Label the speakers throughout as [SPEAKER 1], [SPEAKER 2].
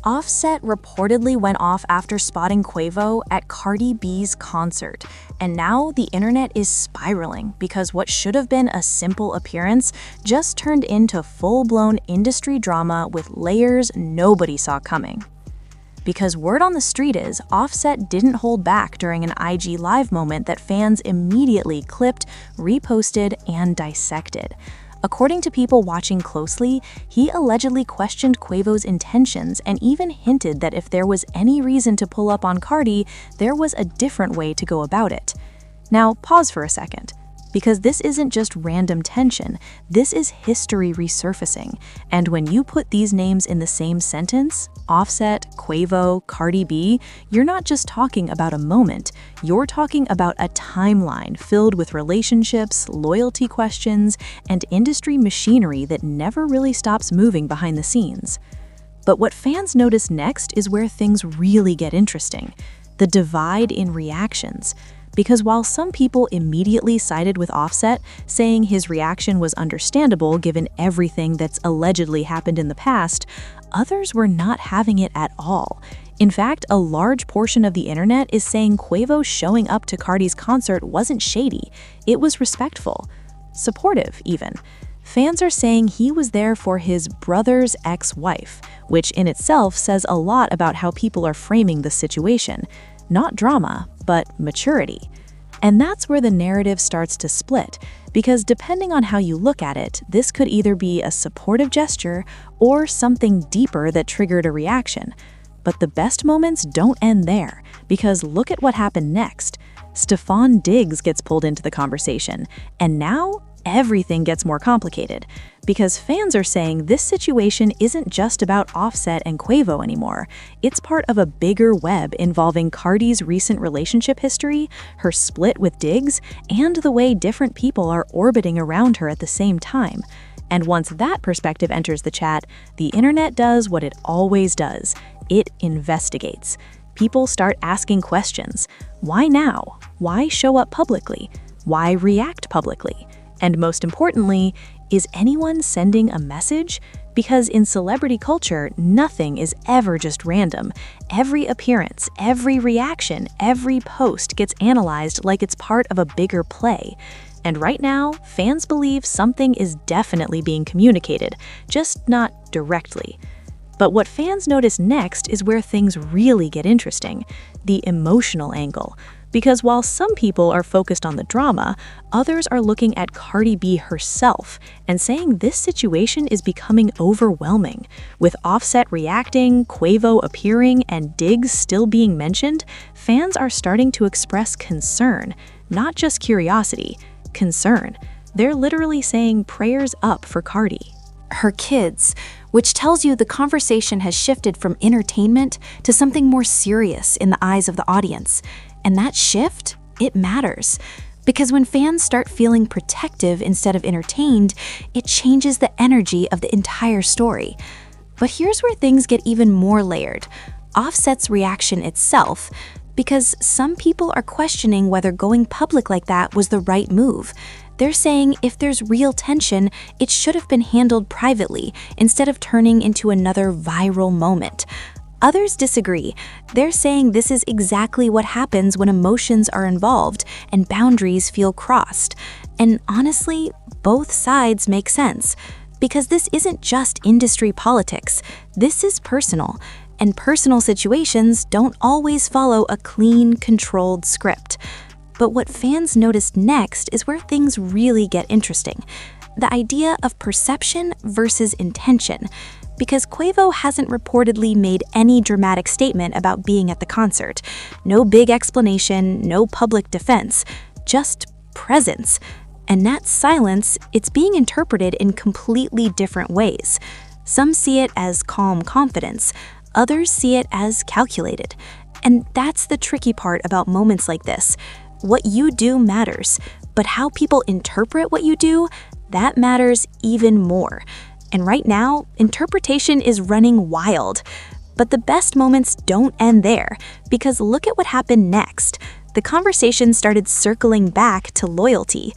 [SPEAKER 1] Offset reportedly went off after spotting Quavo at Cardi B's concert, and now the internet is spiraling because what should have been a simple appearance just turned into full-blown industry drama with layers nobody saw coming. Because word on the street is, Offset didn't hold back during an IG Live moment that fans immediately clipped, reposted, and dissected. According to people watching closely, he allegedly questioned Quavo's intentions and even hinted that if there was any reason to pull up on Cardi, there was a different way to go about it. Now, pause for a second. Because this isn't just random tension, this is history resurfacing. And when you put these names in the same sentence, Offset, Quavo, Cardi B, you're not just talking about a moment, you're talking about a timeline filled with relationships, loyalty questions, and industry machinery that never really stops moving behind the scenes. But what fans notice next is where things really get interesting: the divide in reactions. Because while some people immediately sided with Offset, saying his reaction was understandable given everything that's allegedly happened in the past, others were not having it at all. In fact, a large portion of the internet is saying Quavo showing up to Cardi's concert wasn't shady, it was respectful. Supportive, even. Fans are saying he was there for his brother's ex-wife, which in itself says a lot about how people are framing the situation. Not drama, but maturity. And that's where the narrative starts to split, because depending on how you look at it, this could either be a supportive gesture or something deeper that triggered a reaction. But the best moments don't end there, because look at what happened next. Stefon Diggs gets pulled into the conversation, and now everything gets more complicated, because fans are saying this situation isn't just about Offset and Quavo anymore. It's part of a bigger web involving Cardi's recent relationship history, her split with Diggs, and the way different people are orbiting around her at the same time. And once that perspective enters the chat, the internet does what it always does. It investigates. People start asking questions. Why now? Why show up publicly? Why react publicly? And most importantly, is anyone sending a message? Because in celebrity culture, nothing is ever just random. Every appearance, every reaction, every post gets analyzed like it's part of a bigger play. And right now, fans believe something is definitely being communicated, just not directly. But what fans notice next is where things really get interesting: the emotional angle. Because while some people are focused on the drama, others are looking at Cardi B herself and saying this situation is becoming overwhelming. With Offset reacting, Quavo appearing, and Diggs still being mentioned, fans are starting to express concern, not just curiosity, concern. They're literally saying prayers up for Cardi.
[SPEAKER 2] Her kids, which tells you the conversation has shifted from entertainment to something more serious in the eyes of the audience. And that shift, it matters. Because when fans start feeling protective instead of entertained, it changes the energy of the entire story. But here's where things get even more layered. Offset's reaction itself, because some people are questioning whether going public like that was the right move. They're saying if there's real tension, it should have been handled privately instead of turning into another viral moment. Others disagree. They're saying this is exactly what happens when emotions are involved and boundaries feel crossed. And honestly, both sides make sense. Because this isn't just industry politics. This is personal. And personal situations don't always follow a clean, controlled script. But what fans notice next is where things really get interesting. The idea of perception versus intention. Because Quavo hasn't reportedly made any dramatic statement about being at the concert. No big explanation, no public defense, just presence. And that silence, it's being interpreted in completely different ways. Some see it as calm confidence, others see it as calculated. And that's the tricky part about moments like this. What you do matters, but how people interpret what you do, that matters even more. And right now, interpretation is running wild. But the best moments don't end there, because look at what happened next. The conversation started circling back to loyalty.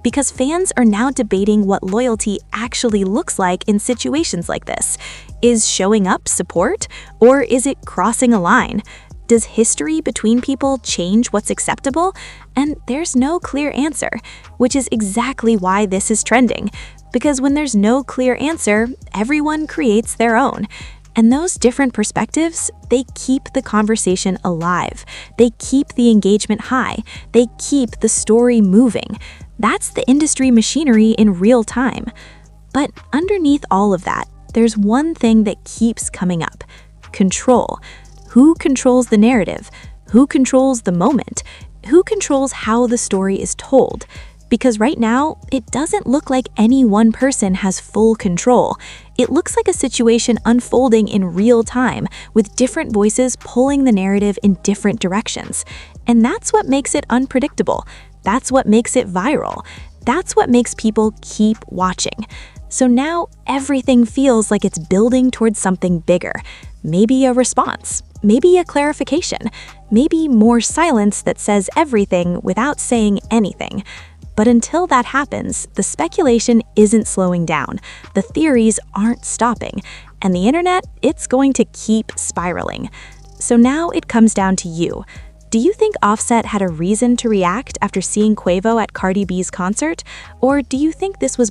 [SPEAKER 1] because fans are now debating what loyalty actually looks like in situations like this. Is showing up support, or is it crossing a line? Does history between people change what's acceptable? And there's no clear answer, which is exactly why this is trending. Because when there's no clear answer, everyone creates their own. And those different perspectives, they keep the conversation alive. They keep the engagement high. They keep the story moving. That's the industry machinery in real time. But underneath all of that, there's one thing that keeps coming up: control. Who controls the narrative? Who controls the moment? Who controls how the story is told? Because right now, it doesn't look like any one person has full control. It looks like a situation unfolding in real time, with different voices pulling the narrative in different directions. And that's what makes it unpredictable. That's what makes it viral. That's what makes people keep watching. So now everything feels like it's building towards something bigger. Maybe a response, maybe a clarification, maybe more silence that says everything without saying anything. But until that happens, the speculation isn't slowing down, the theories aren't stopping, and the internet, it's going to keep spiraling. So now it comes down to you. Do you think Offset had a reason to react after seeing Quavo at Cardi B's concert? Or do you think this was